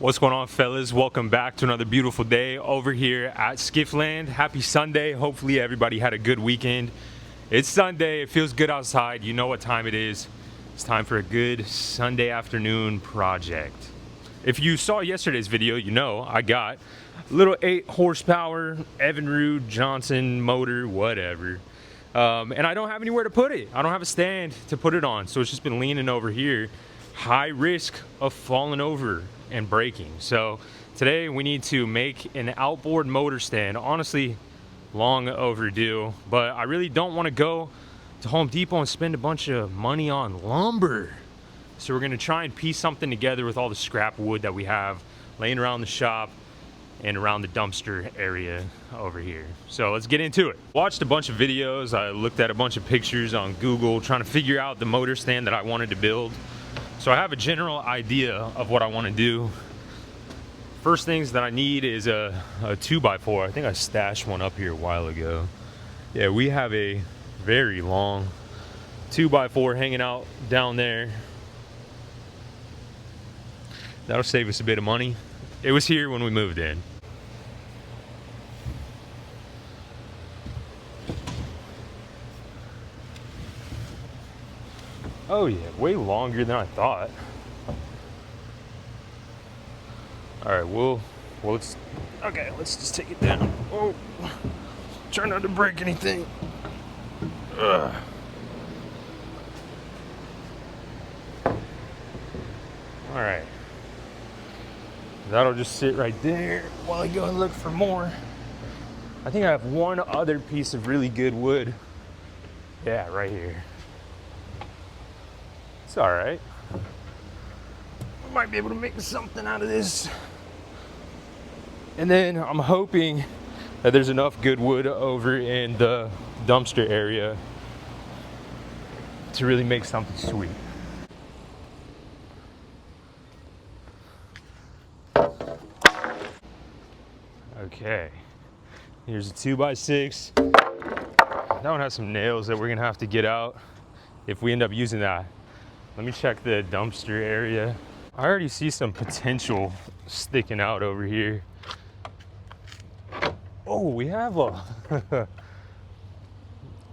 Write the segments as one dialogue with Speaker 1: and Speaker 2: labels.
Speaker 1: What's going on, fellas? Welcome back to another beautiful day over here at Skiff Land. Happy Sunday. Hopefully everybody had a good weekend. It's Sunday. It feels good outside. You know what time it is. It's time for a good Sunday afternoon project. If you saw yesterday's video, you know I got a little 8 horsepower Evinrude Johnson motor, whatever. And I don't have anywhere to put it. I don't have a stand to put it on. So it's just been leaning over here. High risk of falling over and breaking. So today we need to make an outboard motor stand. Honestly, long overdue, but I really don't want to go to Home Depot and spend a bunch of money on lumber. So we're gonna try and piece something together with all the scrap wood that we have laying around the shop and around the dumpster area over here. So let's get into it. Watched a bunch of videos. I looked at a bunch of pictures on Google trying to figure out the motor stand that I wanted to build. So I have a general idea of what I want to do. First things that I need is a 2x4. I think I stashed one up here a while ago. Yeah, we have a very long 2x4 hanging out down there. That'll save us a bit of money. It was here when we moved in. Oh yeah, way longer than I thought. All right, let's just take it down. Oh, try not to break anything. Ugh. All right, that'll just sit right there while I go and look for more. I think I have one other piece of really good wood. Yeah, right here. It's all right. We might be able to make something out of this. And then I'm hoping that there's enough good wood over in the dumpster area to really make something sweet. Okay, here's a 2x6. That one has some nails that we're gonna have to get out if we end up using that. Let me check the dumpster area. I already see some potential sticking out over here. Oh, we have a...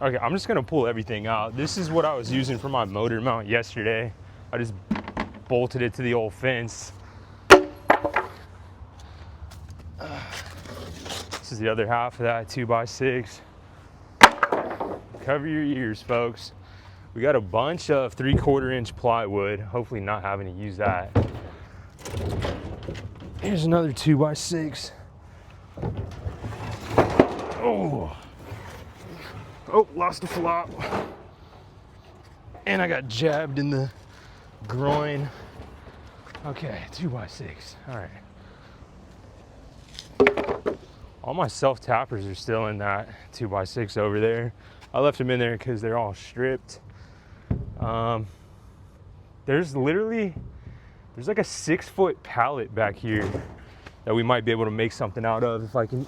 Speaker 1: Okay, I'm just gonna pull everything out. This is what I was using for my motor mount yesterday. I just bolted it to the old fence. This is the other half of that 2x6. Cover your ears, folks. We got a bunch of 3/4 inch plywood, hopefully not having to use that. Here's another 2x6. Oh, lost a flop. And I got jabbed in the groin. Okay, 2x6, all right. All my self-tappers are still in that 2x6 over there. I left them in there because they're all stripped. There's like a 6-foot pallet back here that we might be able to make something out of if I can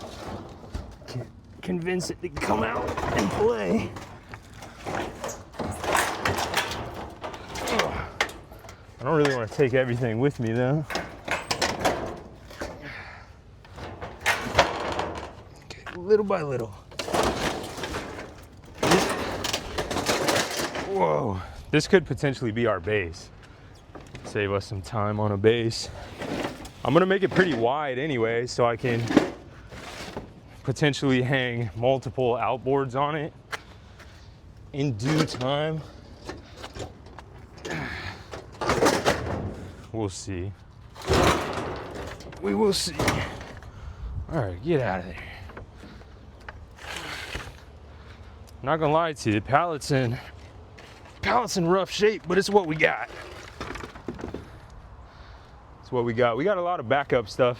Speaker 1: convince it to come out and play. I don't really want to take everything with me though. Okay, little by little. Whoa. This could potentially be our base. Save us some time on a base. I'm gonna make it pretty wide anyway, so I can potentially hang multiple outboards on it in due time. We'll see. We will see. All right, get out of there. Not gonna lie to you, the pallet's in rough shape, but it's what we got. It's what we got. We got a lot of backup stuff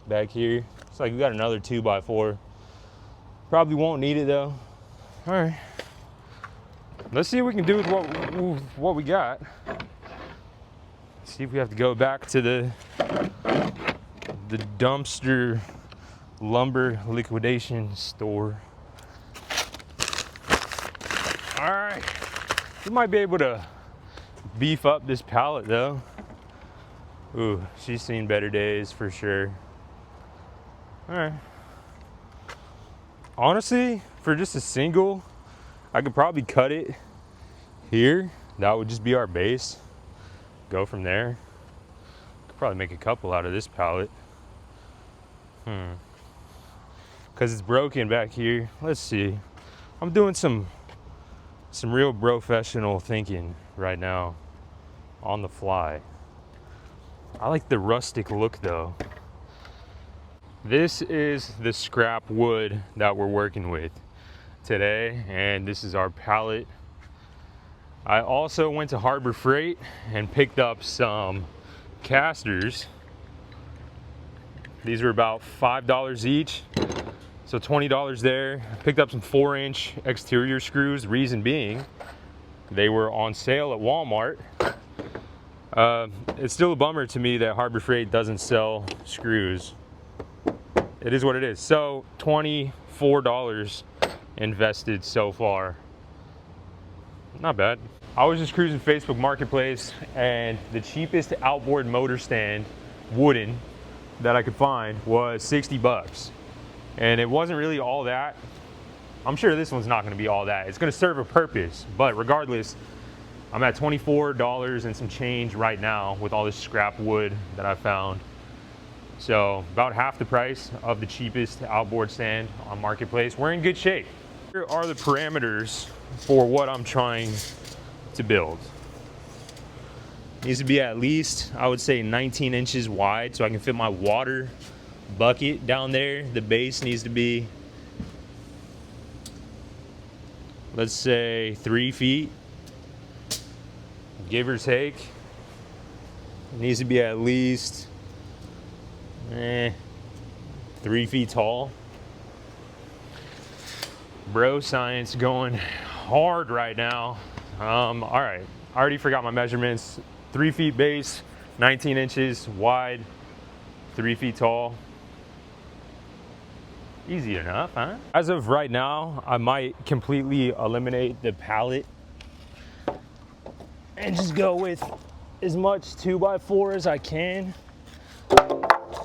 Speaker 1: back here. It's like we got another 2x4. Probably won't need it though. All right. Let's see what we can do with what we got. See if we have to go back to the dumpster lumber liquidation store. All right, we might be able to beef up this pallet though. Ooh, she's seen better days for sure. All right. Honestly, for just a single, I could probably cut it here. That would just be our base. Go from there. Could probably make a couple out of this pallet. Because it's broken back here. Let's see. I'm doing some real professional thinking right now on the fly. I like the rustic look though. This is the scrap wood that we're working with today, and this is our pallet. I also went to Harbor Freight and picked up some casters. These are about $5 each, so $20 there. Picked up some 4-inch exterior screws, reason being they were on sale at Walmart. It's still a bummer to me that Harbor Freight doesn't sell screws. It is what it is. So $24 invested so far. Not bad. I was just cruising Facebook Marketplace, and the cheapest outboard motor stand, wooden, that I could find was 60 bucks. And it wasn't really all that. I'm sure this one's not gonna be all that. It's gonna serve a purpose, but regardless, I'm at $24 and some change right now with all this scrap wood that I found. So about half the price of the cheapest outboard stand on Marketplace. We're in good shape. Here are the parameters for what I'm trying to build. Needs to be at least, I would say, 19 inches wide so I can fit my water bucket down there. The base needs to be, let's say, 3 feet, give or take. It needs to be at least 3 feet tall. Bro science going hard right now. All right, I already forgot my measurements. 3 feet base, 19 inches wide, 3 feet tall. Easy enough, huh? As of right now, I might completely eliminate the pallet and just go with as much 2x4 as I can.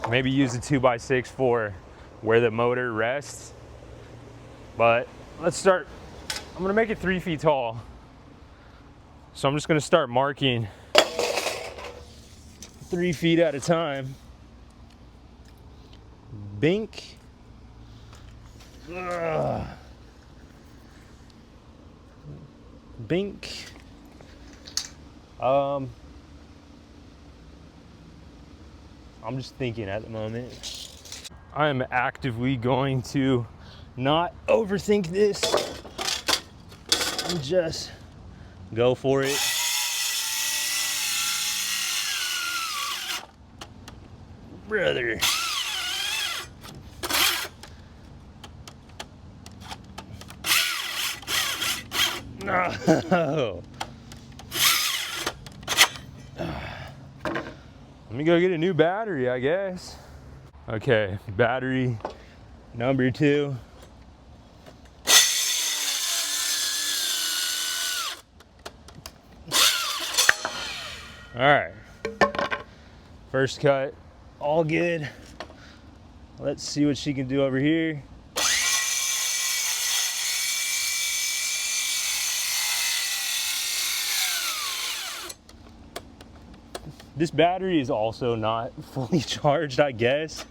Speaker 1: Maybe use the 2x6 for where the motor rests. But let's start. I'm gonna make it 3 feet tall. So I'm just gonna start marking 3 feet at a time. Bink. Ugh. Bink. I'm just thinking at the moment. I am actively going to not overthink this and just go for it. Brother. No. Let me go get a new battery, I guess. Okay, battery number 2. All right, first cut, all good. Let's see what she can do over here. This battery is also not fully charged, I guess.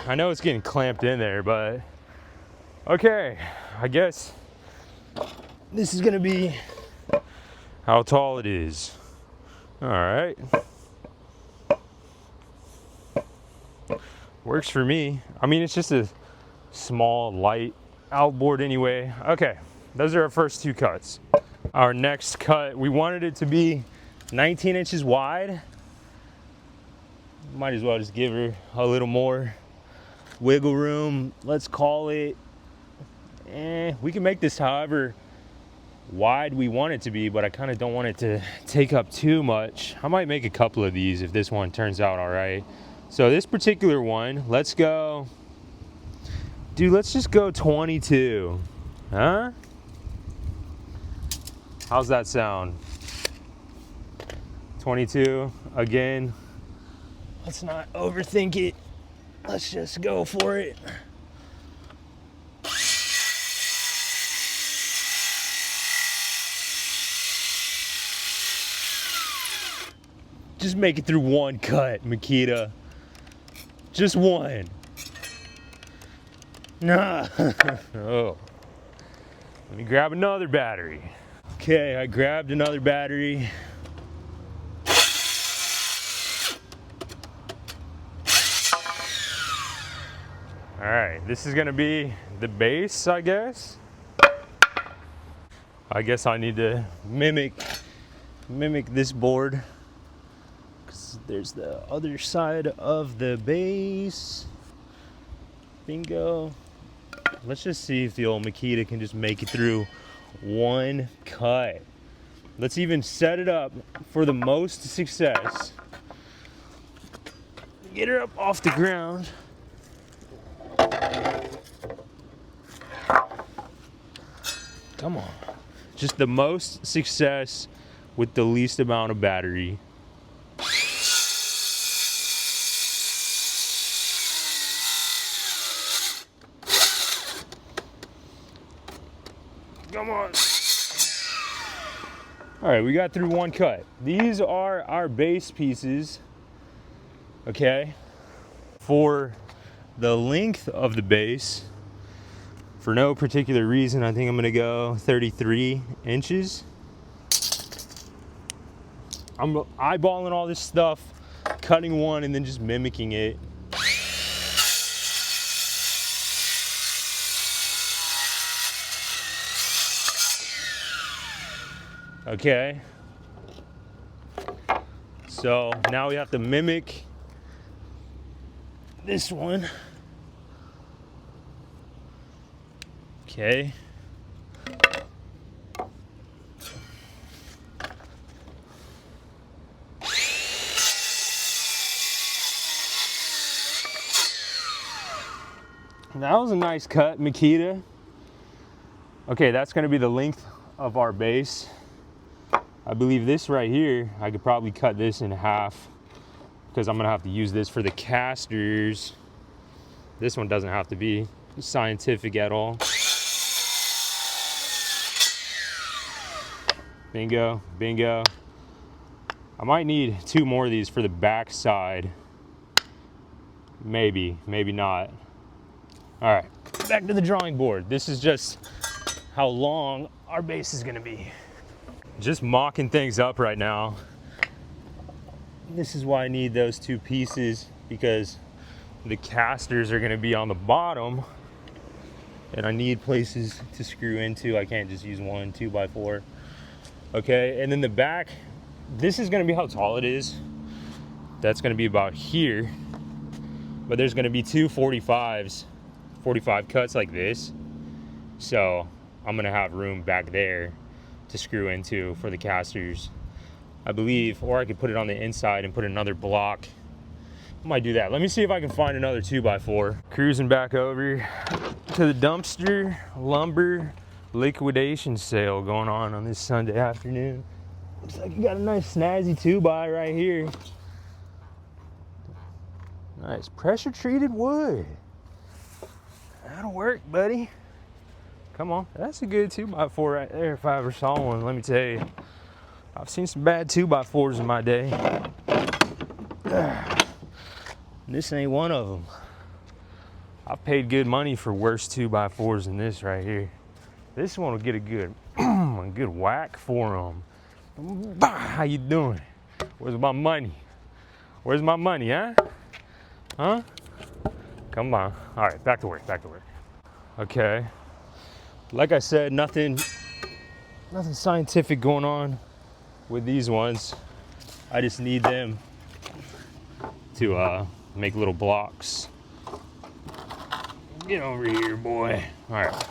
Speaker 1: I know it's getting clamped in there, but okay, I guess this is gonna be how tall it is. All right. Works for me. I mean, it's just a small, light outboard anyway. Okay, those are our first 2 cuts. Our next cut, we wanted it to be 19 inches wide. Might as well just give her a little more wiggle room. Let's call it, we can make this however wide we want it to be, but I kind of don't want it to take up too much. I might make a couple of these if this one turns out all right. So this particular one, let's go, dude, let's just go 22. Huh? How's that sound? 22 again. Let's not overthink it. Let's just go for it. Just make it through one cut, Makita. Just one. Nah. Oh. Let me grab another battery. Okay, I grabbed another battery. All right, this is gonna be the base, I guess. I guess I need to mimic this board. There's the other side of the base. Bingo. Let's just see if the old Makita can just make it through one cut. Let's even set it up for the most success. Get her up off the ground. Come on. Just the most success with the least amount of battery. Come on. All right, we got through one cut. These are our base pieces, okay? For the length of the base, for no particular reason, I think I'm gonna go 33 inches. I'm eyeballing all this stuff, cutting one and then just mimicking it. Okay, so now we have to mimic this one. Okay. That was a nice cut, Makita. Okay, that's gonna be the length of our base. I believe this right here, I could probably cut this in half because I'm gonna have to use this for the casters. This one doesn't have to be scientific at all. Bingo, bingo. I might need 2 more of these for the back side. Maybe, maybe not. All right, back to the drawing board. This is just how long our base is gonna be. Just mocking things up right now. This is why I need those 2 pieces, because the casters are gonna be on the bottom and I need places to screw into. I can't just use one 2x4. Okay, and then the back, this is gonna be how tall it is. That's gonna be about here, but there's gonna be 2 45s, 45 cuts like this. So I'm gonna have room back there to screw into for the casters, I believe, or I could put it on the inside and put another block. I might do that. Let me see if I can find another 2x4. Cruising back over to the dumpster. Lumber liquidation sale going on this Sunday afternoon. Looks like you got a nice snazzy 2x right here. Nice pressure treated wood. That'll work, buddy. Come on, that's a good 2x4 right there if I ever saw one, let me tell you. I've seen some bad 2x4s in my day. This ain't one of them. I've paid good money for worse 2x4s than this right here. This one will get a good, a good whack for them. How you doing? Where's my money? Where's my money, huh? Huh? Come on. All right, back to work, back to work. Okay. Like I said, nothing scientific going on with these ones. I just need them to make little blocks. Get over here, boy. All right.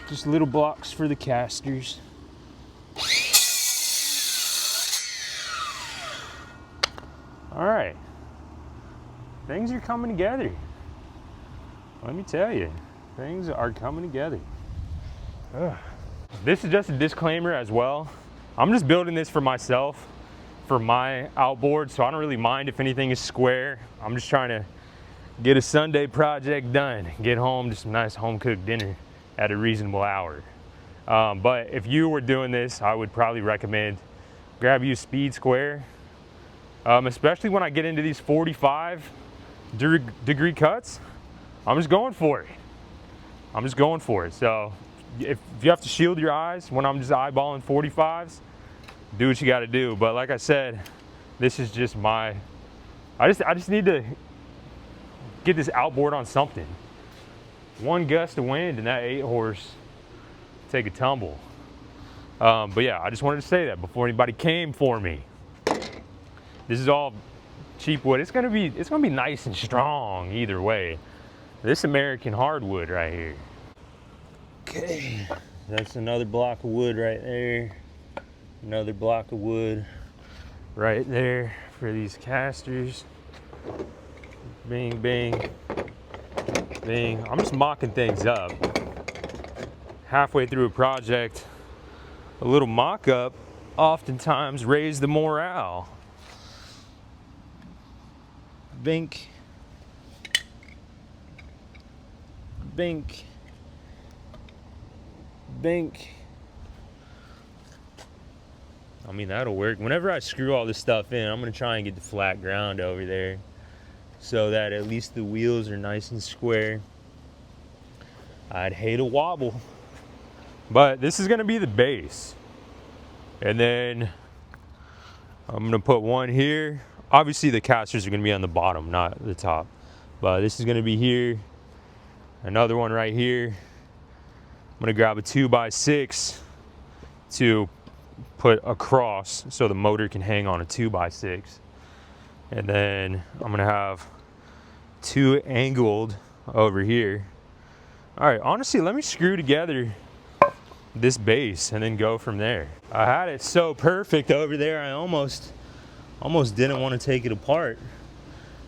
Speaker 1: Just little blocks for the casters. All right. Things are coming together. Let me tell you, things are coming together. Ugh. This is just a disclaimer as well. I'm just building this for myself, for my outboard, so I don't really mind if anything is square. I'm just trying to get a Sunday project done, get home to some nice home-cooked dinner at a reasonable hour. But if you were doing this, I would probably recommend grab you a speed square, especially when I get into these 45-degree cuts. I'm just going for it. So if you have to shield your eyes when I'm just eyeballing 45s, do what you got to do. But like I said, this is just I just need to get this outboard on something. One gust of wind and that 8-horse take a tumble. But yeah, I just wanted to say that before anybody came for me. This is all cheap wood. It's gonna be nice and strong either way. This American hardwood right here. Okay, that's another block of wood right there. Another block of wood right there for these casters. Bing, bing, bing. I'm just mocking things up. Halfway through a project, a little mock-up oftentimes raise the morale. Bink, bink, bink. I mean, that'll work. Whenever I screw all this stuff in, I'm gonna try and get the flat ground over there so that at least the wheels are nice and square. I'd hate a wobble, but this is gonna be the base. And then I'm gonna put one here. Obviously the casters are gonna be on the bottom, not the top. But this is gonna be here. Another one right here. I'm gonna grab a 2x6 to put across so the motor can hang on a 2x6. And then I'm gonna have 2 angled over here. All right, honestly, let me screw together this base and then go from there. I had it so perfect over there, I almost didn't want to take it apart.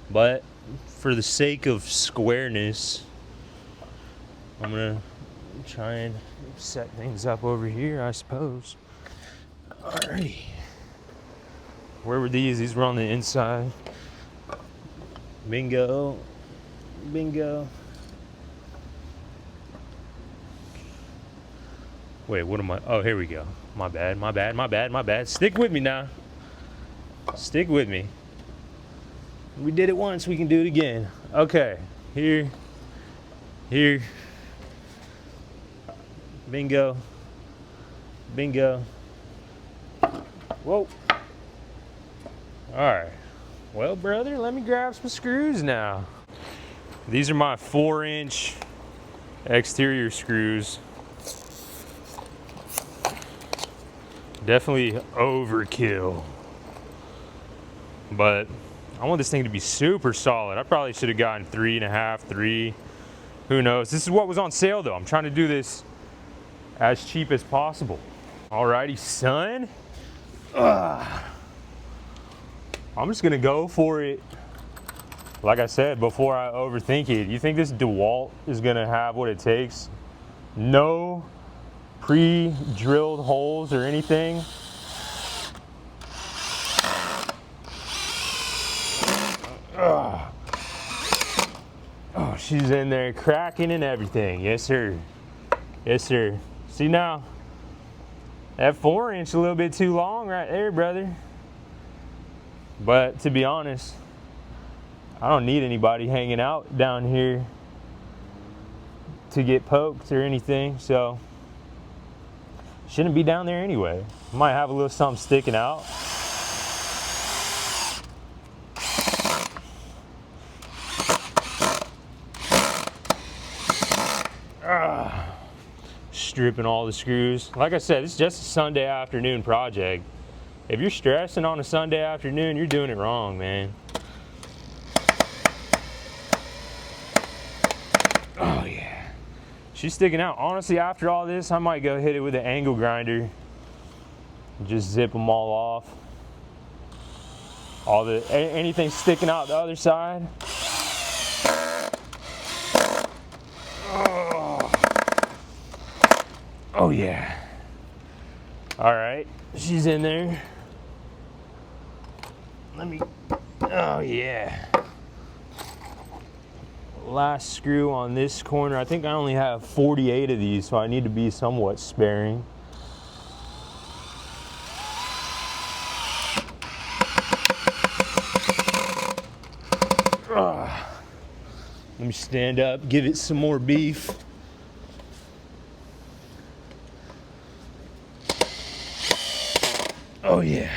Speaker 1: But for the sake of squareness, I'm gonna try and set things up over here, I suppose. Alrighty. Where were these? These were on the inside. Bingo. Bingo. Wait, what am I? Oh, here we go. My bad, my bad, my bad, my bad. Stick with me now. Stick with me. We did it once, we can do it again. Okay, here, here. Bingo. Bingo. Whoa. All right. Well, brother, let me grab some screws now. These are my 4-inch exterior screws. Definitely overkill. But I want this thing to be super solid. I probably should have gotten 3.5, 3. Who knows? This is what was on sale though. I'm trying to do this as cheap as possible. Alrighty, son. I'm just gonna go for it. Like I said, before I overthink it. You think this DeWalt is gonna have what it takes? No pre-drilled holes or anything. Oh, she's in there cracking and everything. Yes, sir. Yes, sir. See now, that 4-inch a little bit too long right there, brother. But to be honest, I don't need anybody hanging out down here to get poked or anything, so shouldn't be down there anyway. Might have a little something sticking out. Stripping all the screws. Like I said, it's just a Sunday afternoon project. If you're stressing on a Sunday afternoon, you're doing it wrong, man. Oh yeah, she's sticking out. Honestly, after all this, I might go hit it with an angle grinder. Just zip them all off. Anything sticking out the other side. Oh yeah. All right, she's in there. Oh yeah. Last screw on this corner. I think I only have 48 of these, so I need to be somewhat sparing. Let me stand up, give it some more beef. Oh yeah.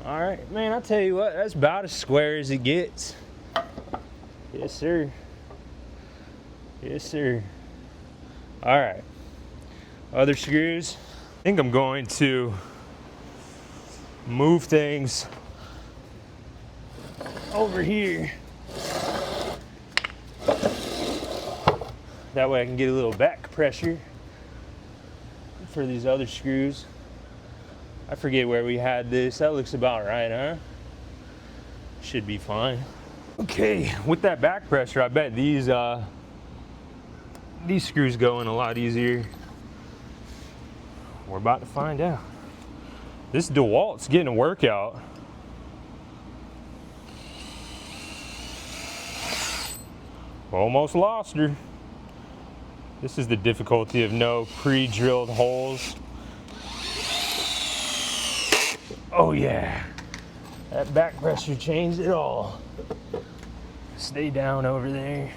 Speaker 1: All right, man, I'll tell you what, that's about as square as it gets. Yes, sir. Yes, sir. All right. Other screws. I think I'm going to move things over here. That way I can get a little back pressure for these other screws. I forget where we had this. That looks about right, huh? Should be fine. Okay, with that back pressure, I bet these screws go in a lot easier. We're about to find out. This DeWalt's getting a workout. Almost lost her. This is the difficulty of no pre-drilled holes. Oh yeah, that back pressure changed it all. Stay down over there.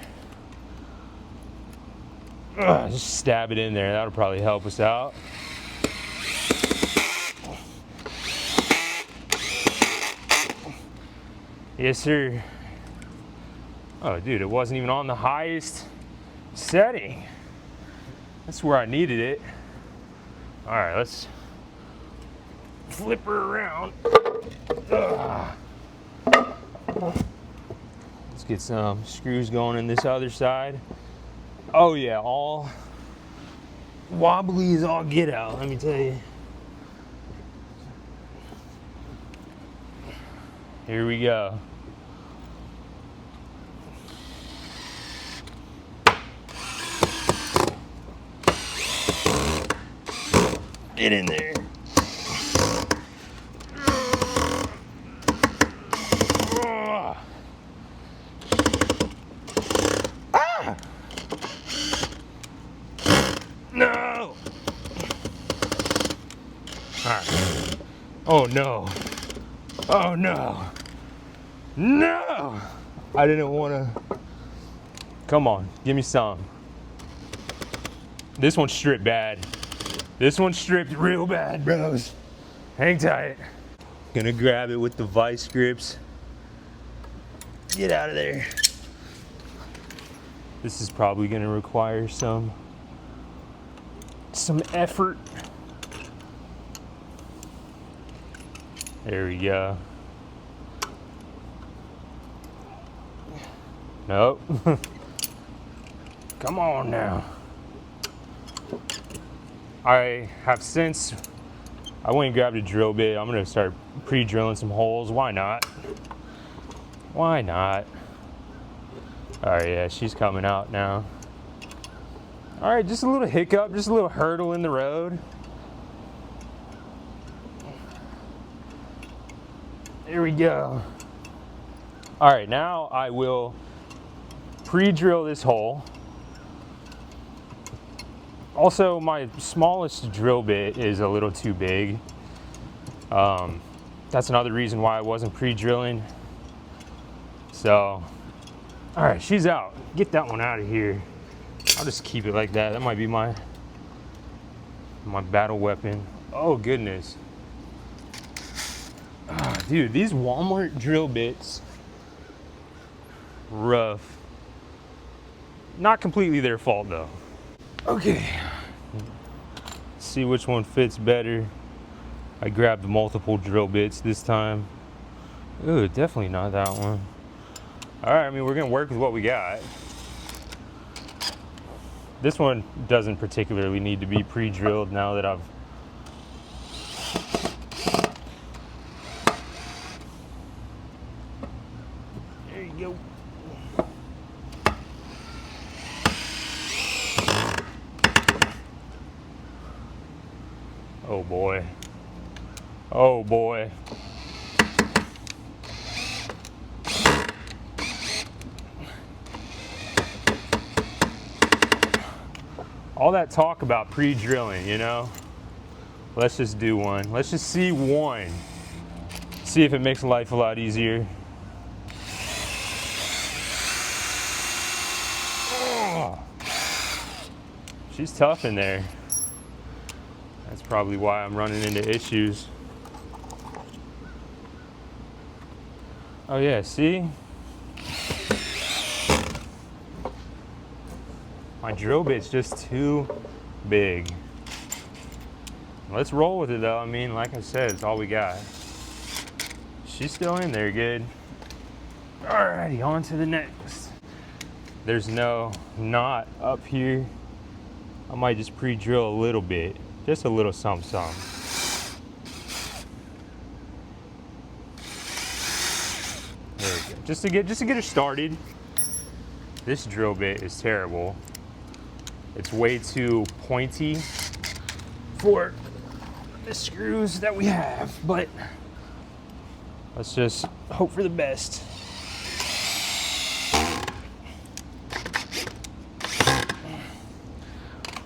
Speaker 1: Just stab it in there, that'll probably help us out. Yes, sir. Oh, dude, it wasn't even on the highest setting. That's where I needed it. All right, let's flip her around. Let's get some screws going in this other side. Oh yeah, all wobbly as all get out, let me tell you. Here we go. Get in there. Ah! No! All right. Oh no. Oh no. No! I didn't want to. Come on, give me some. This one's stripped bad. This one's stripped real bad, bros. Hang tight. Gonna grab it with the vice grips. Get out of there. This is probably gonna require some effort. There we go. Nope. Come on now. I have since, I went and grabbed a drill bit. I'm gonna start pre-drilling some holes. Why not? Why not? All right, yeah, she's coming out now. All right, just a little hiccup, just a little hurdle in the road. There we go. All right, now I will pre-drill this hole. Also, my smallest drill bit is a little too big. That's another reason why I wasn't pre-drilling. So, all right, she's out. Get that one out of here. I'll just keep it like that. That might be my battle weapon. Oh goodness. Dude, these Walmart drill bits, rough. Not completely their fault though. Okay, let's see which one fits better. I grabbed multiple drill bits this time. Ooh, definitely not that one. All right, I mean, we're gonna work with what we got. This one doesn't particularly need to be pre-drilled now that I've there you go. Oh boy. Oh boy. All that talk about pre-drilling, you know? Let's just do one. Let's just see one. See if it makes life a lot easier. Oh. She's tough in there. That's probably why I'm running into issues. Oh yeah, see? My drill bit's just too big. Let's roll with it though. I mean, like I said, it's all we got. She's still in there good. Alrighty, on to the next. There's no knot up here. I might just pre-drill a little bit. Just a little something. There we go. Just to get her started. This drill bit is terrible. It's way too pointy for the screws that we have, but let's just hope for the best.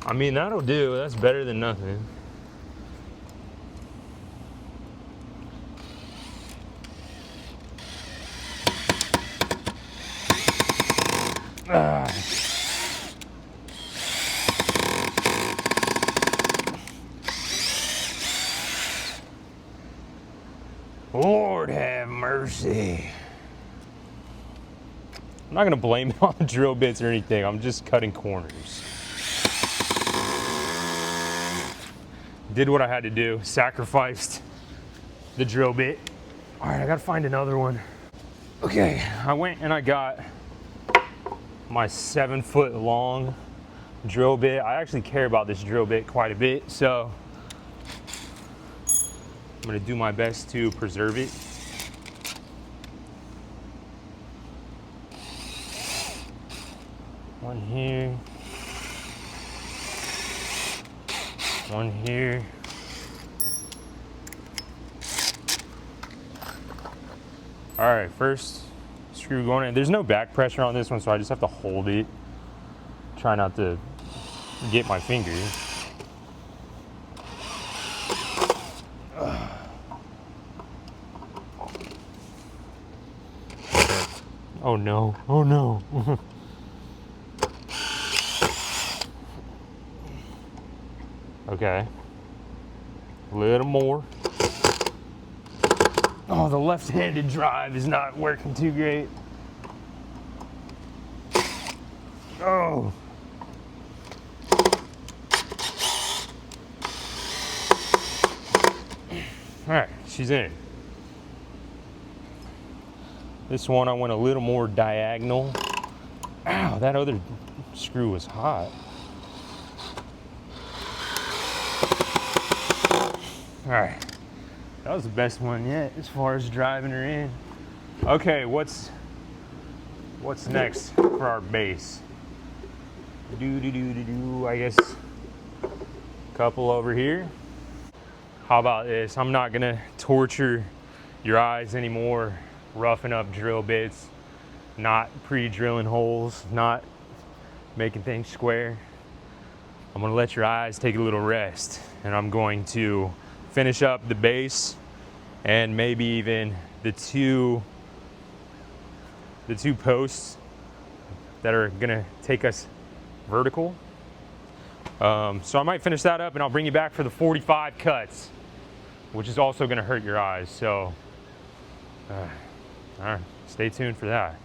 Speaker 1: I mean, that'll do. That's better than nothing. Lord have mercy. I'm not gonna blame it on the drill bits or anything. I'm just cutting corners. Did what I had to do. Sacrificed the drill bit. All right, I gotta find another one. Okay, I went and I got my 7-foot long drill bit. I actually care about this drill bit quite a bit, so I'm gonna do my best to preserve it. One here. One here. All right, first screw going in. There's no back pressure on this one, so I just have to hold it. Try not to get my finger. Oh no, oh no. Okay, a little more. Oh, the left-handed drive is not working too great. Oh. All right, she's in. This one I went a little more diagonal. Ow, that other screw was hot. All right, that was the best one yet as far as driving her in. Okay, what's next for our base? I guess a couple over here. How about this? I'm not gonna torture your eyes anymore, roughing up drill bits, not pre-drilling holes, not making things square. I'm gonna let your eyes take a little rest, and I'm going to finish up the base and maybe even the two posts that are gonna take us vertical. So I might finish that up and I'll bring you back for the 45 cuts, which is also gonna hurt your eyes. So, all right, stay tuned for that.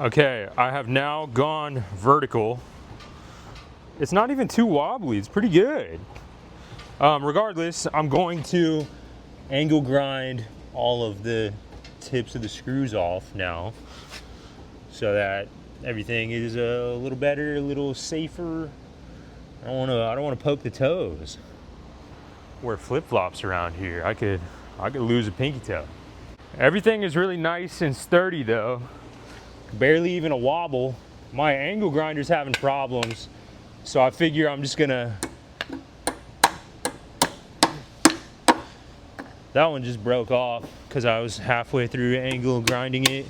Speaker 1: Okay, I have now gone vertical. It's not even too wobbly, it's pretty good. Regardless, I'm going to angle grind all of the tips of the screws off now so that everything is a little better, a little safer. I don't want to poke the toes. Wear flip-flops around here. I could lose a pinky toe. Everything is really nice and sturdy though. Barely even a wobble. My angle grinder's having problems, so I figure I'm just gonna That one just broke off because I was halfway through angle grinding it.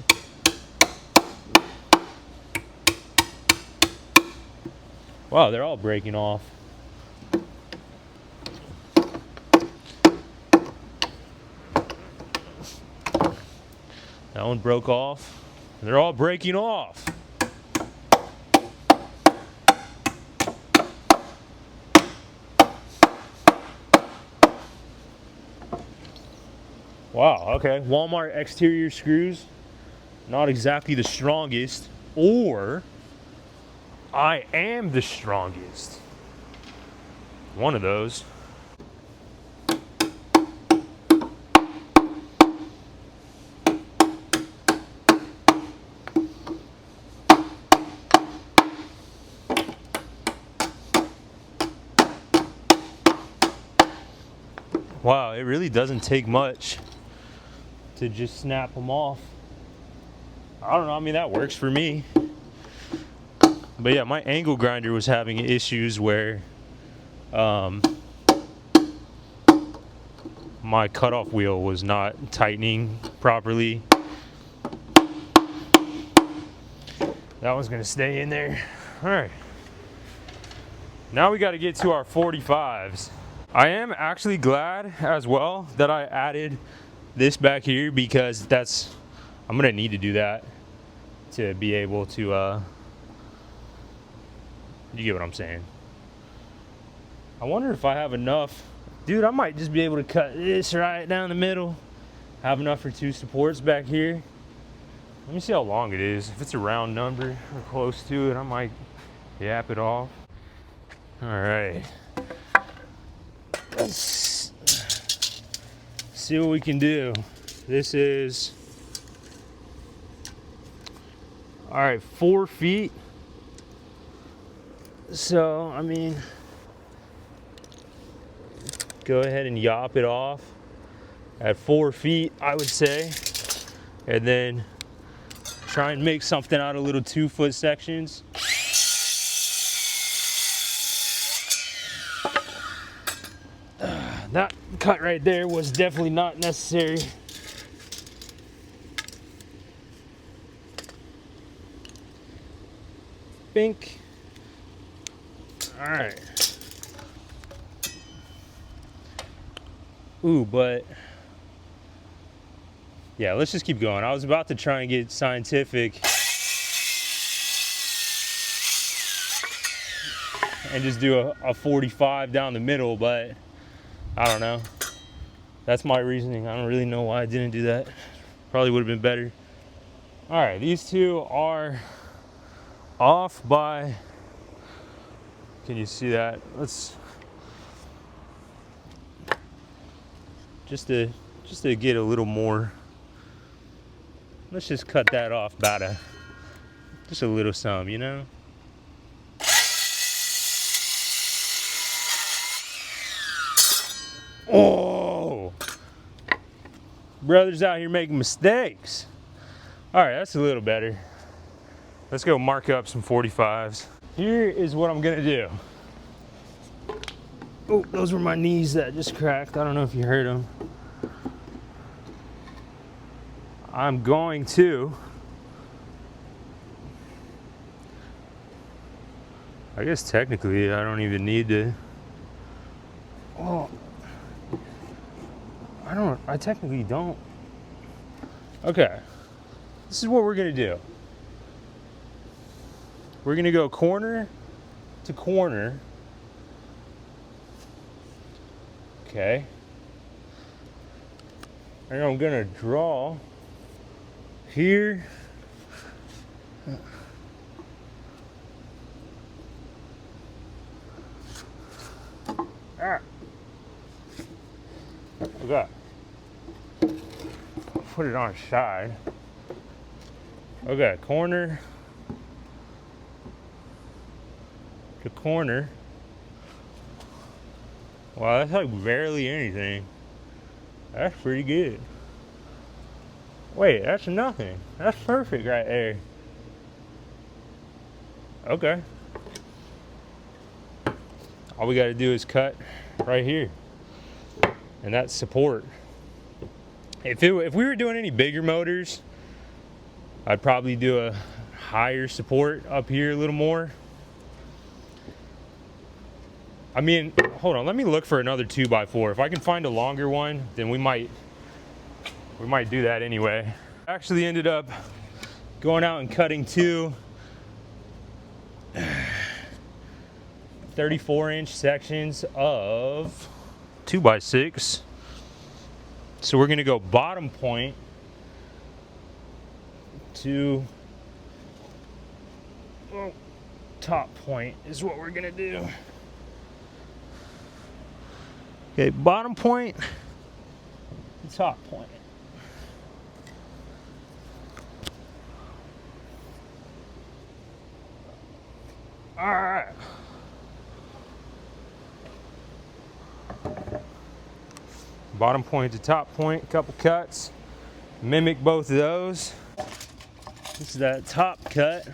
Speaker 1: Wow, they're all breaking off. That one broke off. They're all breaking off. Wow, okay. Walmart exterior screws, not exactly the strongest, or I am the strongest. One of those. Wow, it really doesn't take much to just snap them off. I don't know, I mean, that works for me. But yeah, my angle grinder was having issues where my cutoff wheel was not tightening properly. That one's gonna stay in there. All right. Now we gotta get to our 45s. I am actually glad as well that I added this back here because I'm gonna need to do that to be able to, you get what I'm saying. I wonder if I have enough. Dude, I might just be able to cut this right down the middle. Have enough for 2 supports back here. Let me see how long it is. If it's a round number or close to it, I might yap it off. All right. Let's see what we can do. This is, all right, 4 feet. So, I mean, go ahead and yop it off at 4 feet, I would say. And then try and make something out of little 2-foot sections. That cut right there was definitely not necessary. Bink. All right. Ooh, but yeah, let's just keep going. I was about to try and get scientific and just do a 45 down the middle, but I don't know. That's my reasoning. I don't really know why I didn't do that. Probably would have been better. All right, these two are off by, can you see that? Let's just to get a little more. Let's just cut that off about just a little some, you know? Oh, brothers out here making mistakes. All right, that's a little better. Let's go mark up some 45s. Here is what I'm gonna do. Oh, those were my knees that just cracked. I don't know if you heard them. I'm going to, I guess technically I don't even need to, oh, I technically don't. Okay, this is what we're gonna do. We're gonna go corner to corner. Okay. And I'm gonna draw here. Ah. Okay. Put it on its side. Okay, corner to corner. Wow, that's like barely anything. That's pretty good. Wait, that's nothing. That's perfect right there. Okay. All we gotta do is cut right here. And that's support. If we were doing any bigger motors, I'd probably do a higher support up here a little more. I mean, hold on, let me look for another 2x4. If I can find a longer one, then we might do that anyway. Actually ended up going out and cutting two 34-inch sections of 2x6. So we're gonna go bottom point to top point is what we're gonna do. Okay, bottom point to top point. All right. Bottom point to top point, couple cuts. Mimic both of those. This is that top cut.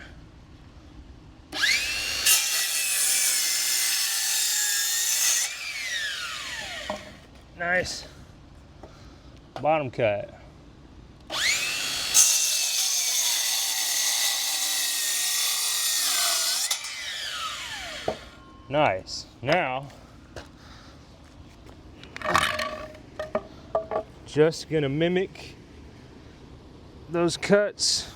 Speaker 1: Nice. Bottom cut. Nice. Now, just gonna mimic those cuts.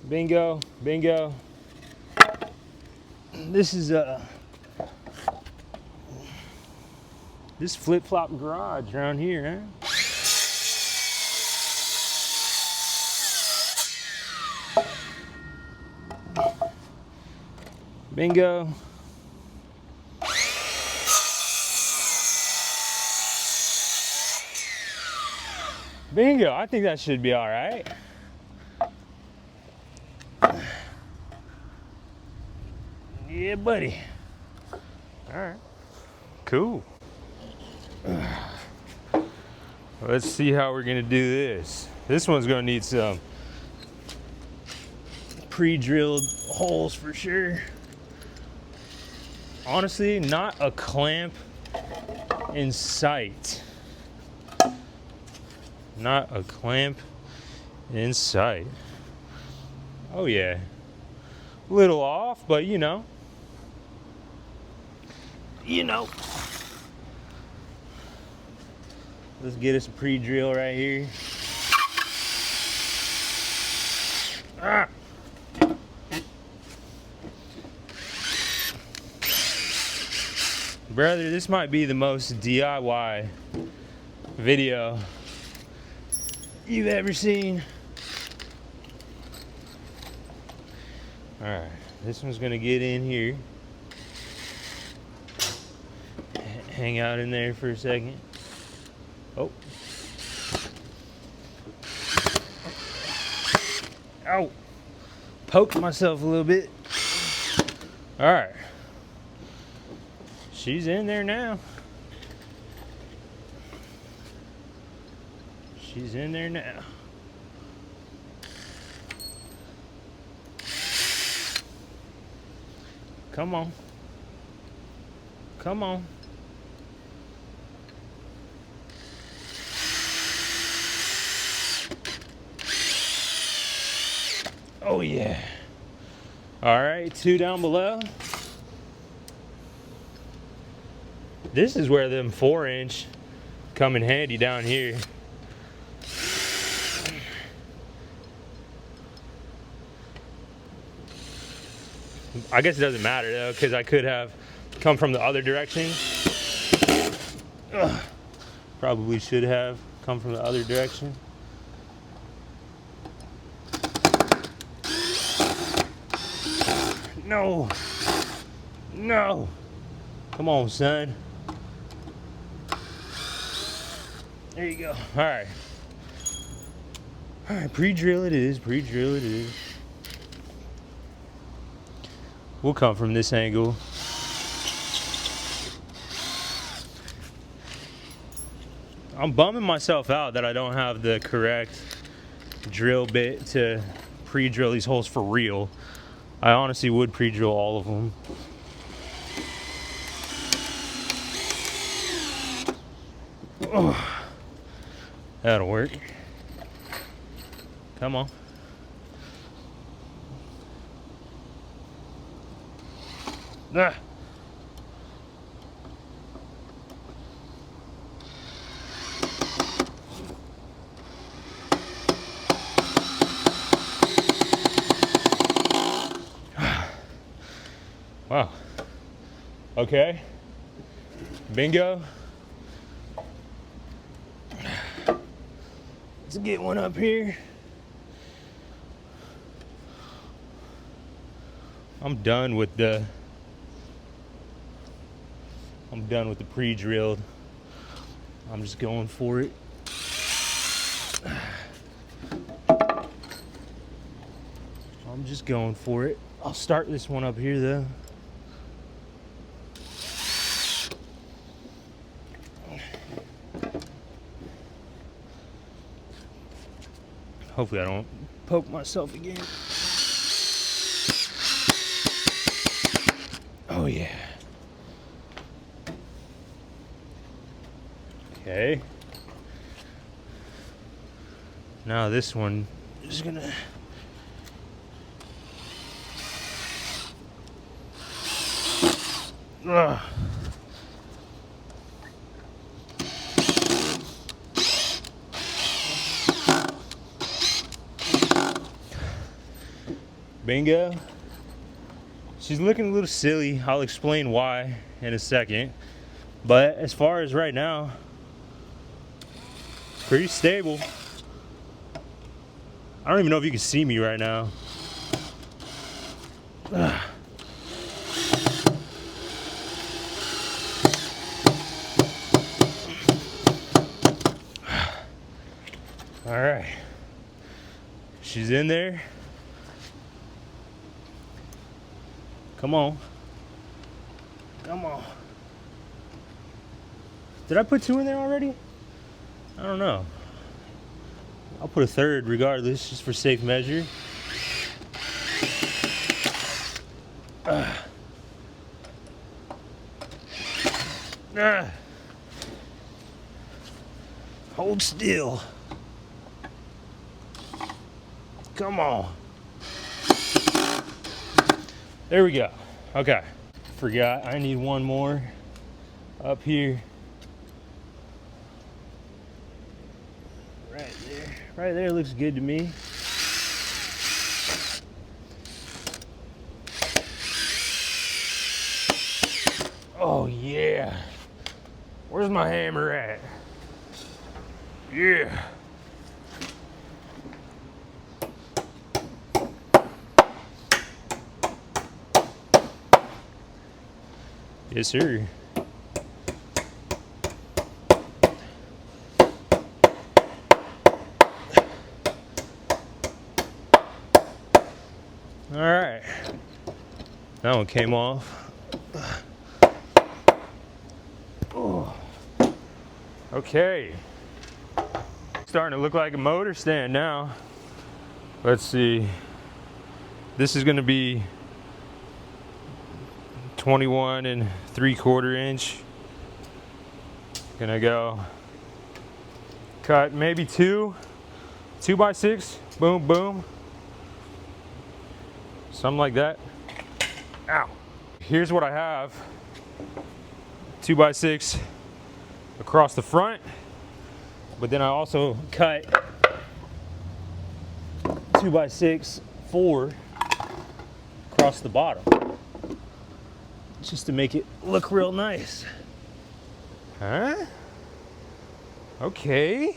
Speaker 1: Bingo, bingo. This is this flip-flop garage around here, huh? Bingo. Bingo, I think that should be all right. Yeah, buddy. All right, cool. Let's see how we're gonna do this. This one's gonna need some pre-drilled holes for sure. Honestly, not a clamp in sight. Not a clamp in sight. Oh yeah, a little off, but you know. Let's get us a pre-drill right here. Ah. Brother, this might be the most DIY video you've ever seen. All right, this one's gonna get in here. Hang out in there for a second. Oh. Ow. Poked myself a little bit. All right. She's in there now. She's in there now. Come on. Come on. Oh yeah. All right, two down below. This is where them 4-inch come in handy down here. I guess it doesn't matter though, because I could have come from the other direction. Ugh. Probably should have come from the other direction. No. No. Come on, son. There you go. All right. All right, pre-drill it is, pre-drill it is. We'll come from this angle. I'm bumming myself out that I don't have the correct drill bit to pre-drill these holes for real. I honestly would pre-drill all of them. Oh, that'll work. Come on. Ah. Wow. Okay. Bingo. Let's get one up here. I'm done with the pre-drilled. I'm just going for it. I'm just going for it. I'll start this one up here though. Hopefully I don't poke myself again. Oh yeah. Okay. Now this one is gonna Bingo. She's looking a little silly. I'll explain why in a second. But as far as right now, pretty stable. I don't even know if you can see me right now. All right. She's in there. Come on. Come on. Did I put two in there already? I don't know. I'll put a third regardless, just for safe measure. Hold still. Come on. There we go. Okay. Forgot I need one more up here. Right there. Right there looks good to me. Oh yeah. Where's my hammer at? Yeah. Yes, sir. All right. That one came off. Oh. Okay. Starting to look like a motor stand now. Let's see. This is going to be 21 3/4 inch. Gonna go cut maybe 2x6, boom, boom. Something like that. Ow. Here's what I have. 2x6 across the front, but then I also cut 2x6 4 across the bottom, just to make it look real nice. Huh? Okay.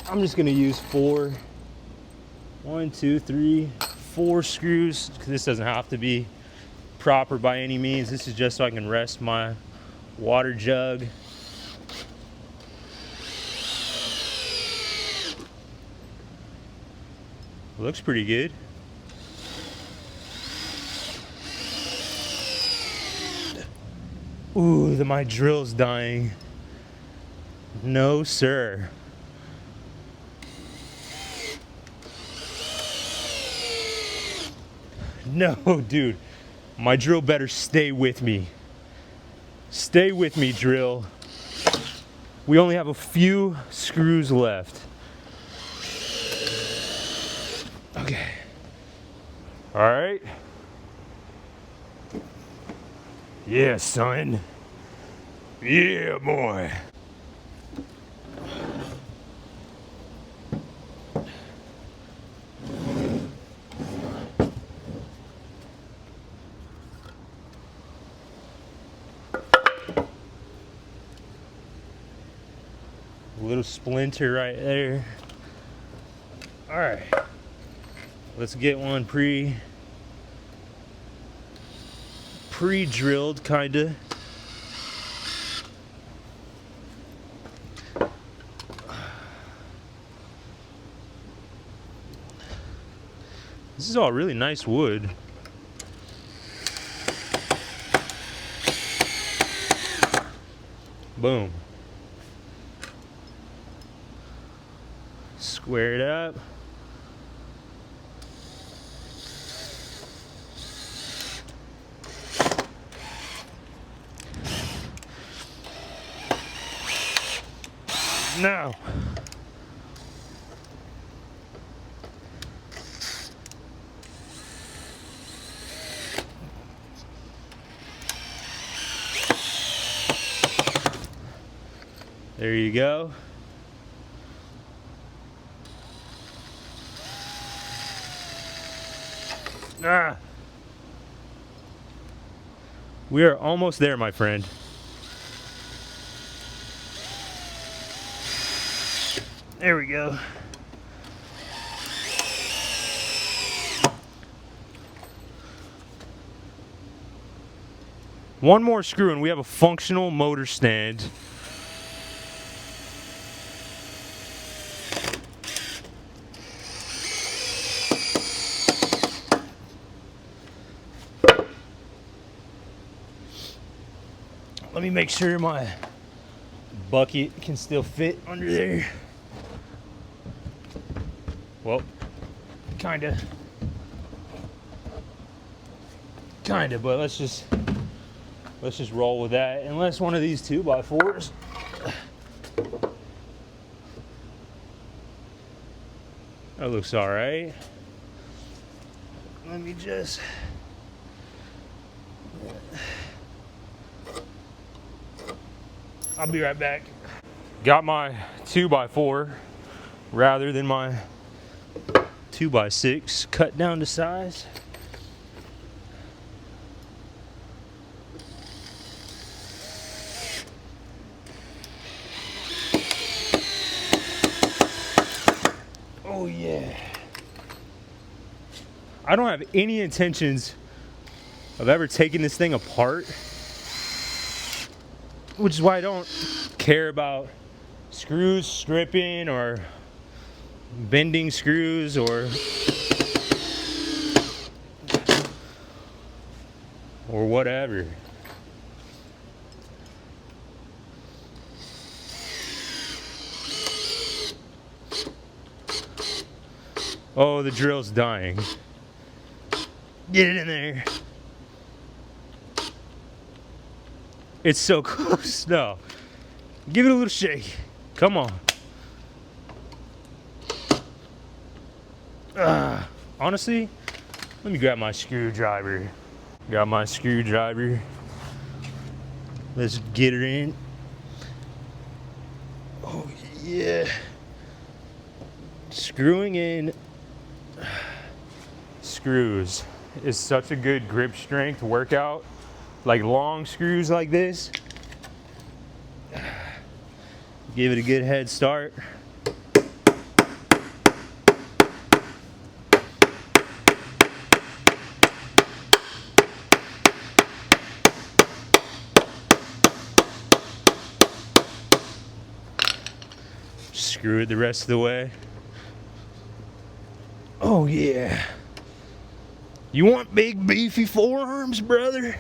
Speaker 1: I'm just gonna use 4 screws, because this doesn't have to be proper by any means. This is just so I can rest my water jug. Looks pretty good. Ooh, my drill's dying. No, sir. No, dude. My drill better stay with me. Stay with me, drill. We only have a few screws left. Okay. All right. Yeah, son. Yeah, boy. Little splinter right there. All right, let's get one pre-drilled, kinda. This is all really nice wood. Boom. Square it up. Now, there you go. We are almost there, my friend. There we go. One more screw and we have a functional motor stand. Let me make sure my bucket can still fit under there. Well, kinda, but let's just roll with that. Unless one of these 2x4s. That looks all right. Let me just. I'll be right back. Got my 2x4 rather than my 2x6 cut down to size. Oh yeah. I don't have any intentions of ever taking this thing apart, which is why I don't care about screws stripping or bending screws or whatever. Oh, the drill's dying. Get it in there. It's so close. No. Give it a little shake. Come on. Honestly, let me grab my screwdriver. Got my screwdriver. Let's get her in. Oh, yeah. Screwing in screws is such a good grip strength workout. Like long screws like this. Give it a good head start. Screw it the rest of the way. Oh yeah. You want big beefy forearms, brother?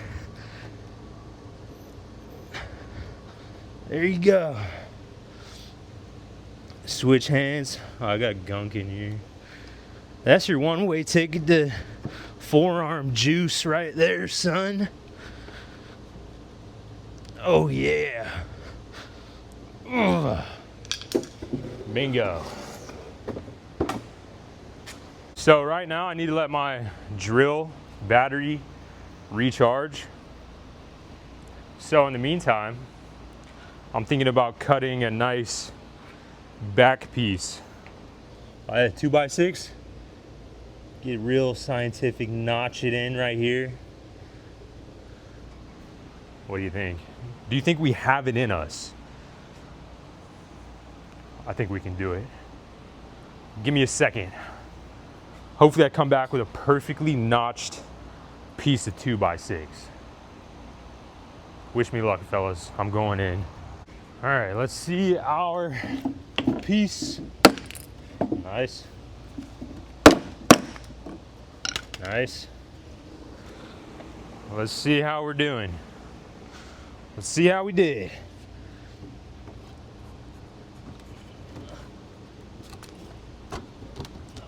Speaker 1: There you go. Switch hands. Oh, I got gunk in here. That's your one-way ticket to forearm juice right there, son. Oh yeah. Ugh. Bingo. So right now I need to let my drill battery recharge. So in the meantime, I'm thinking about cutting a nice back piece. I had a 2x6. Get real scientific, notch it in right here. What do you think? Do you think we have it in us? I think we can do it. Give me a second. Hopefully I come back with a perfectly notched piece of 2x6. Wish me luck, fellas. I'm going in. All right, let's see our piece. Nice. Nice. Let's see how we're doing. Let's see how we did.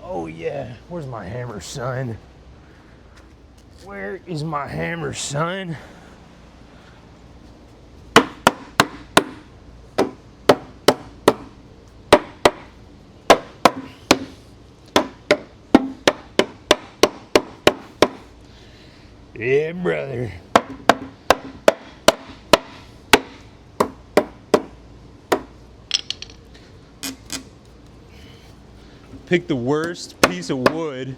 Speaker 1: Oh yeah, where's my hammer, son? Where is my hammer, son? Yeah, brother. Pick the worst piece of wood.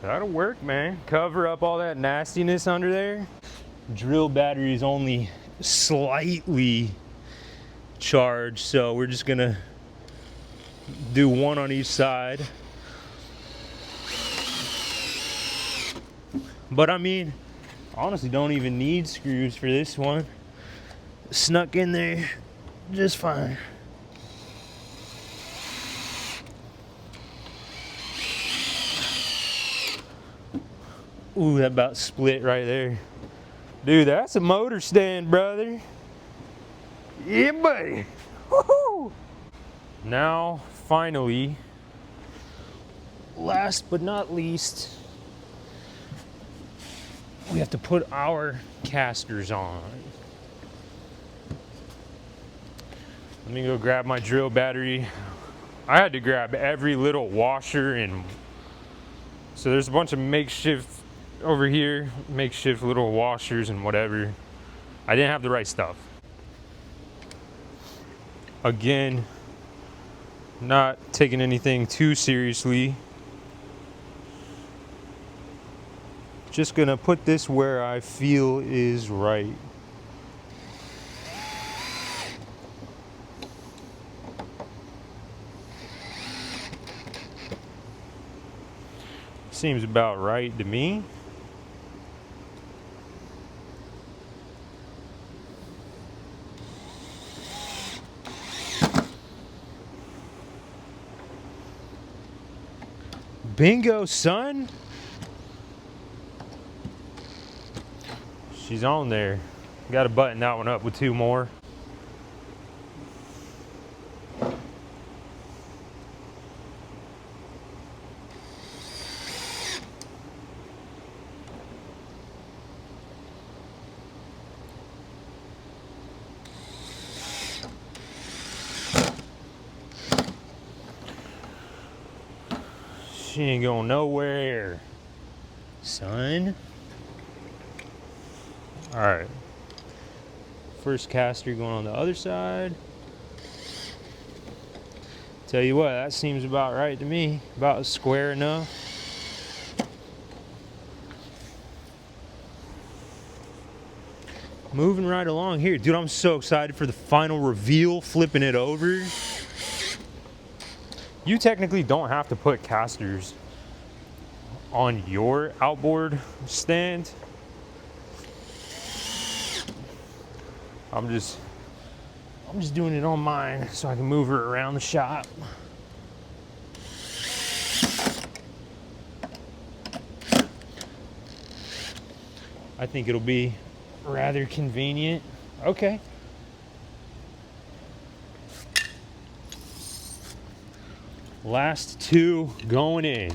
Speaker 1: That'll work, man. Cover up all that nastiness under there. Drill battery is only slightly charged, so we're just gonna do one on each side. But I mean, honestly, don't even need screws for this one. Snuck in there just fine. Ooh, that about split right there. Dude, that's a motor stand, brother. Yeah, buddy. Woohoo! Now, finally, last but not least, we have to put our casters on. Let me go grab my drill battery. I had to grab every little washer, and so there's a bunch of makeshift over here, makeshift little washers and whatever. I didn't have the right stuff. Again, not taking anything too seriously. Just gonna put this where I feel is right. Seems about right to me. Bingo, son. She's on there. Got to button that one up with two more. She ain't going nowhere, son. All right. First caster going on the other side. Tell you what, that seems about right to me. About square enough. Moving right along here. Dude, I'm so excited for the final reveal, flipping it over. You technically don't have to put casters on your outboard stand. I'm just doing it on mine so I can move her around the shop. I think it'll be rather convenient. Okay. Last two going in.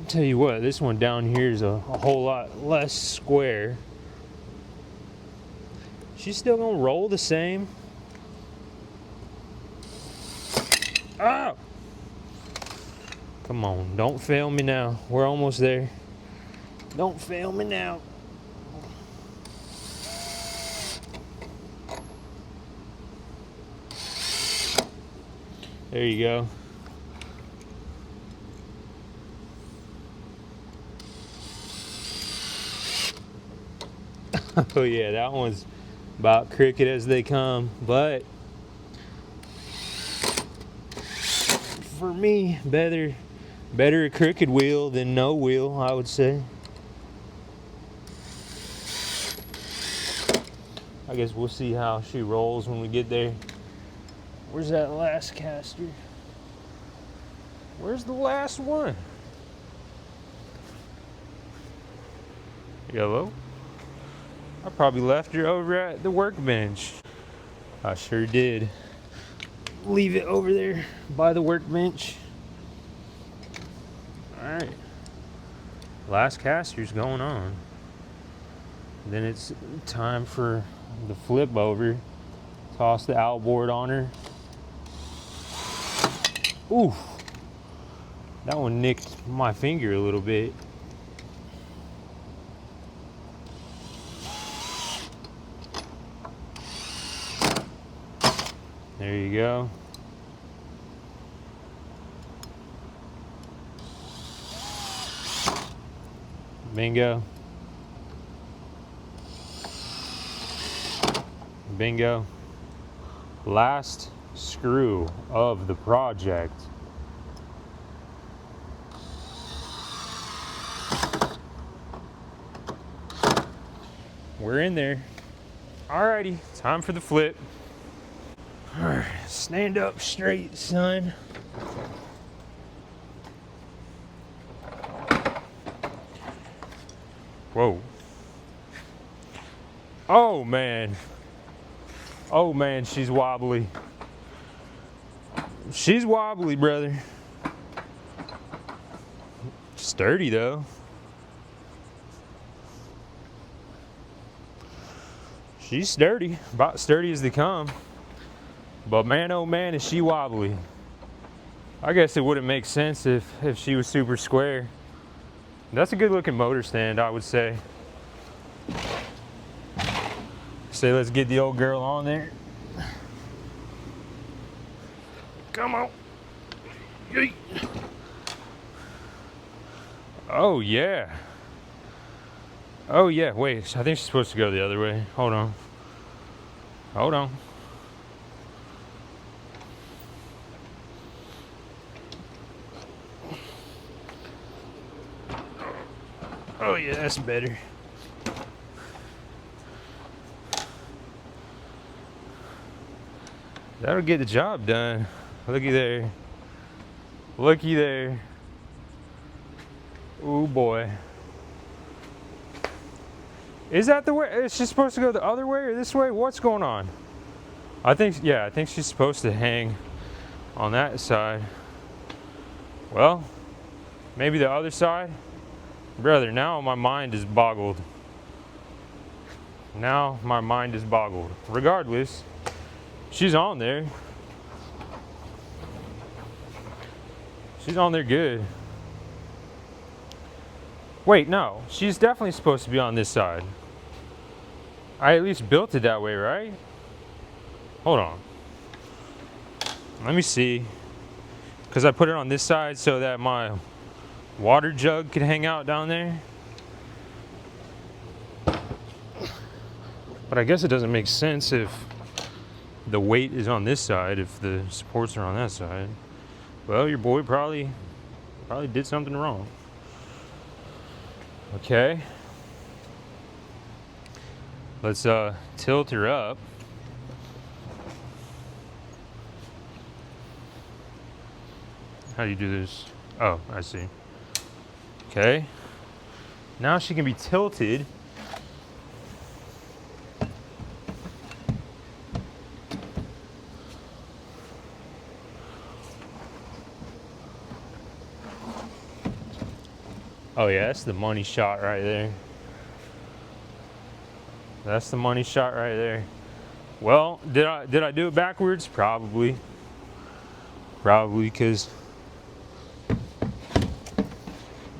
Speaker 1: Tell you what, this one down here is a whole lot less square. She's still gonna roll the same. Oh! Come on, don't fail me now. We're almost there. Don't fail me now. There you go. Oh yeah, that one's about crooked as they come, but for me, better a crooked wheel than no wheel, I would say. I guess we'll see how she rolls when we get there. Where's that last caster? Where's the last one? Yellow. I probably left her over at the workbench. I sure did. Leave it over there by the workbench. Alright. Last caster's going on. Then it's time for the flip over. Toss the outboard on her. Ooh. That one nicked my finger a little bit. There you go. Bingo. Bingo. Last screw of the project. We're in there. Alrighty, time for the flip. Alright, stand up straight, son. Whoa. Oh man. Oh man, she's wobbly. She's wobbly, brother. Sturdy though. She's sturdy, about sturdy as they come. But man, oh man, is she wobbly. I guess it wouldn't make sense if she was super square. That's a good looking motor stand, I would say. Say, let's get the old girl on there. Come on. Yeet. Oh yeah. Oh yeah, wait, I think she's supposed to go the other way. Hold on. Hold on. Oh yeah, that's better. That'll get the job done. Looky there. Looky there. Ooh boy. Is that the way? Is she supposed to go the other way or this way? What's going on? I think she's supposed to hang on that side. Well, maybe the other side. Brother, now my mind is boggled. Now my mind is boggled. Regardless, she's on there. She's on there good. Wait, no. She's definitely supposed to be on this side. I at least built it that way, right? Hold on. Let me see. Because I put it on this side so that my water jug could hang out down there. But I guess it doesn't make sense if the weight is on this side, if the supports are on that side. Well, your boy probably did something wrong. Okay. Let's tilt her up. How do you do this? Oh, I see. Okay. Now she can be tilted. Oh yeah, that's the money shot right there. That's the money shot right there. Well, did I do it backwards? Probably. Probably because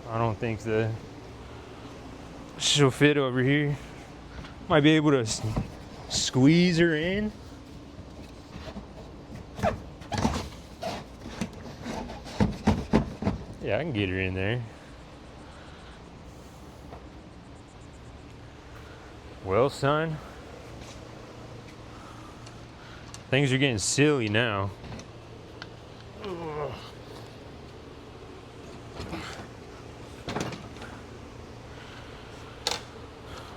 Speaker 1: I don't think she'll fit over here. Might be able to squeeze her in. Yeah, I can get her in there. Well, son, things are getting silly now.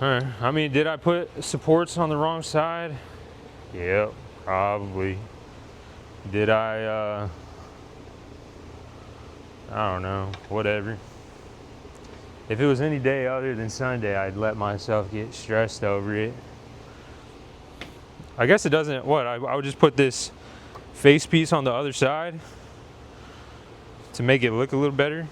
Speaker 1: Alright, I mean, did I put supports on the wrong side? Yep, probably. Did I don't know, whatever. If it was any day other than Sunday, I'd let myself get stressed over it. I guess it doesn't, I would just put this face piece on the other side to make it look a little better.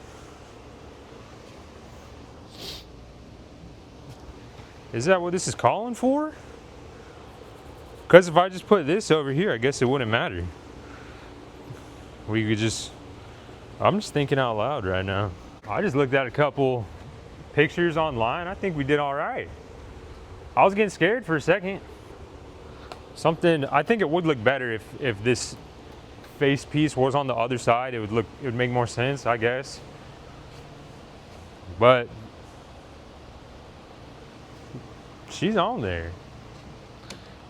Speaker 1: Is that what this is calling for? Because if I just put this over here, I guess it wouldn't matter. We could just, I'm just thinking out loud right now. I just looked at a couple pictures online. I think we did all right. I was getting scared for a second. I think it would look better if this face piece was on the other side. It would make more sense, I guess. But she's on there.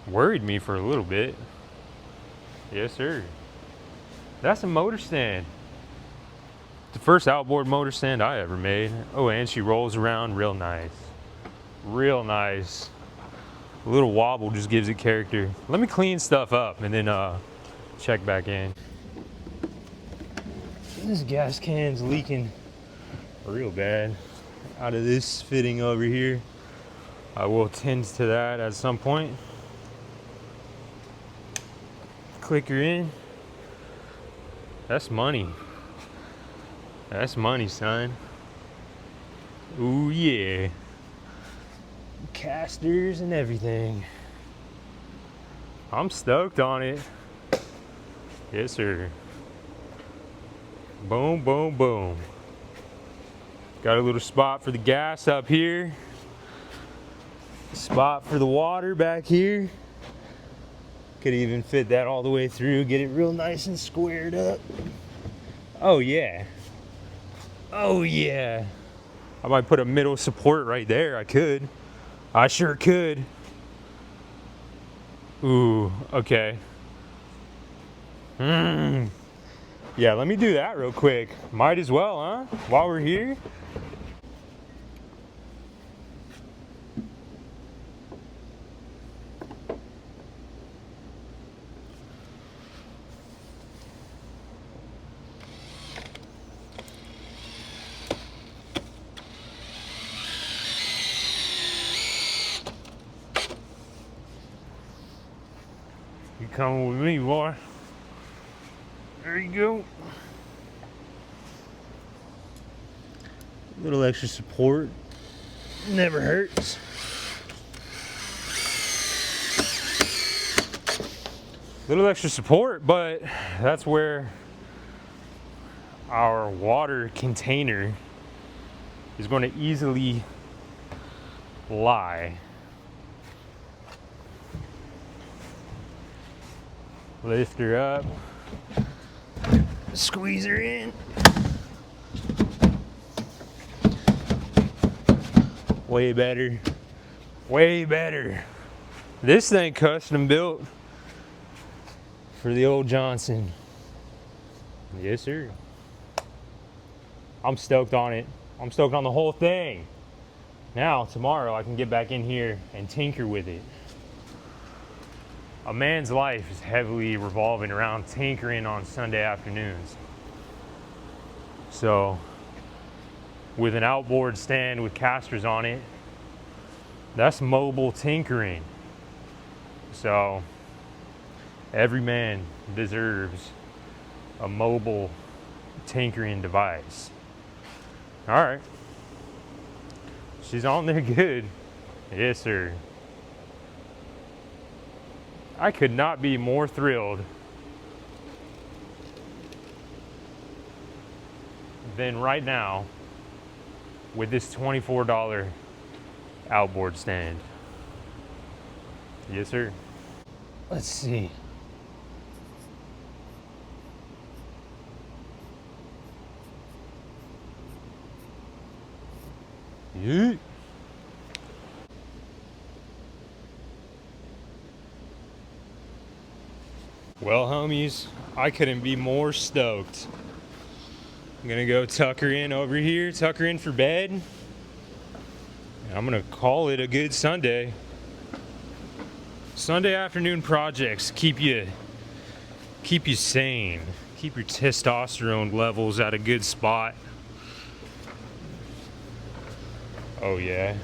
Speaker 1: Worried me for a little bit. Yes, sir. That's a motor stand. The first outboard motor stand I ever made. Oh, and she rolls around real nice. Real nice. A little wobble just gives it character. Let me clean stuff up and then check back in. This gas can's leaking real bad out of this fitting over here. I will tend to that at some point. Click her in. That's money. That's money, son. Ooh, yeah. Casters and everything. I'm stoked on it. Yes, sir. Boom, boom, boom. Got a little spot for the gas up here. Spot for the water back here. Could even fit that all the way through, get it real nice and squared up. Oh yeah. Oh yeah. I might put a middle support right there. I could. I sure could. Ooh, okay. Yeah, let me do that real quick. Might as well, huh? While we're here. You coming with me, boy? There you go. A little extra support never hurts. Little extra support, but that's where our water container is going to easily lie. Lift her up, squeeze her in. Way better, way better. This thing custom built for the old Johnson. Yes, sir. I'm stoked on it. I'm stoked on the whole thing. Now, tomorrow I can get back in here and tinker with it. A man's life is heavily revolving around tinkering on Sunday afternoons. So, with an outboard stand with casters on it, that's mobile tinkering. So, every man deserves a mobile tinkering device. All right, She's on there good. Yes, sir. I could not be more thrilled than right now with this $24 outboard stand. Yes, sir. Let's see. Yeah. Well, homies, I couldn't be more stoked. I'm gonna go tuck her in over here, tuck her in for bed. And I'm gonna call it a good Sunday. Sunday afternoon projects keep you sane, keep your testosterone levels at a good spot. Oh yeah,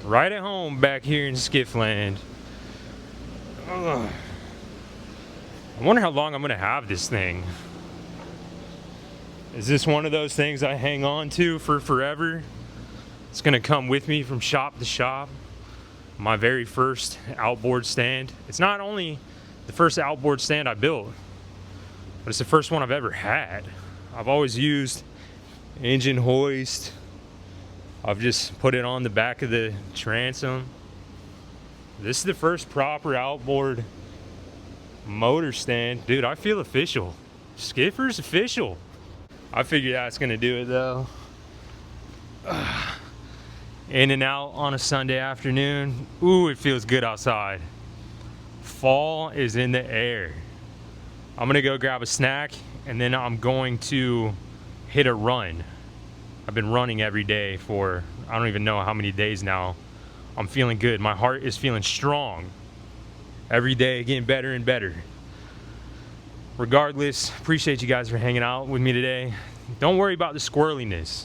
Speaker 1: right at home back here in Skiff Land. Ugh. I wonder how long I'm gonna have this thing. Is this one of those things I hang on to for forever? It's gonna come with me from shop to shop. My very first outboard stand. It's not only the first outboard stand I built, but it's the first one I've ever had. I've always used engine hoist. I've just put it on the back of the transom. This is the first proper outboard motor stand. Dude, I feel official. Skiffer's official. I figured that's gonna do it though. In and out on a Sunday afternoon. Ooh, it feels good outside. Fall is in the air. I'm gonna go grab a snack and then I'm going to hit a run. I've been running every day for I don't even know how many days now. I'm feeling good. My heart is feeling strong. Every day getting better and better. Regardless, appreciate you guys for hanging out with me today. Don't worry about the squirreliness.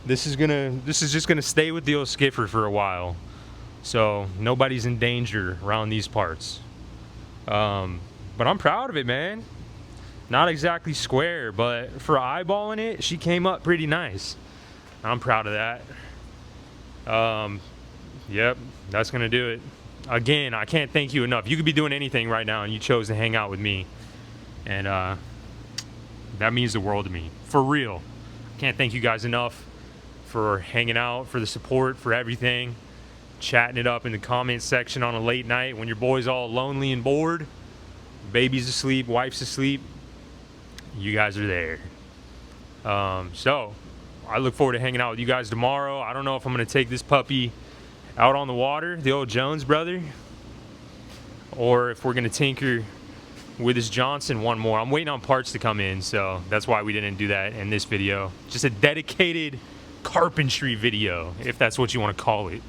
Speaker 1: This is just gonna stay with the old skiffer for a while. So nobody's in danger around these parts. But I'm proud of it, man. Not exactly square, but for eyeballing it, she came up pretty nice. I'm proud of that. Yep, that's gonna do it. Again, I can't thank you enough. You could be doing anything right now and you chose to hang out with me. And that means the world to me. For real. Can't thank you guys enough for hanging out, for the support, for everything. Chatting it up in the comment section on a late night when your boy's all lonely and bored. Baby's asleep, wife's asleep. You guys are there. So I look forward to hanging out with you guys tomorrow. I don't know if I'm gonna take this puppy out on the water, the old Jones brother, or if we're gonna tinker with this Johnson one more. I'm waiting on parts to come in, so that's why we didn't do that in this video. Just a dedicated carpentry video, if that's what you want to call it.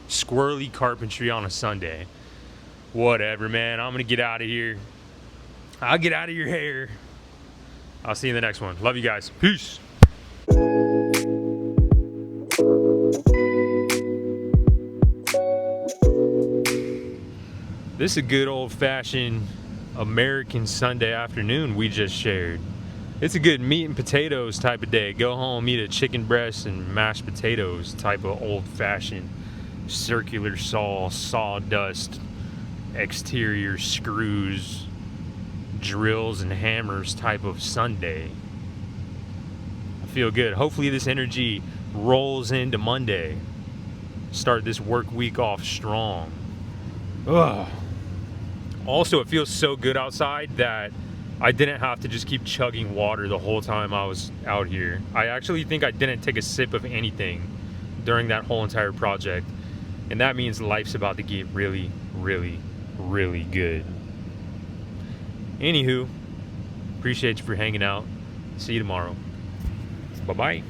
Speaker 1: Squirrely carpentry on a Sunday. Whatever, man. I'm gonna get out of here. I'll get out of your hair. I'll see you in the next one. Love you guys. Peace. This is a good old-fashioned American Sunday afternoon we just shared. It's a good meat and potatoes type of day. Go home, eat a chicken breast and mashed potatoes type of old-fashioned circular saw, sawdust, exterior screws, drills and hammers type of Sunday. I feel good. Hopefully this energy rolls into Monday. Start this work week off strong. Ugh. Also, it feels so good outside that I didn't have to just keep chugging water the whole time I was out here. I actually think I didn't take a sip of anything during that whole entire project. And that means life's about to get really, really, really good. Anywho, appreciate you for hanging out. See you tomorrow. Bye-bye.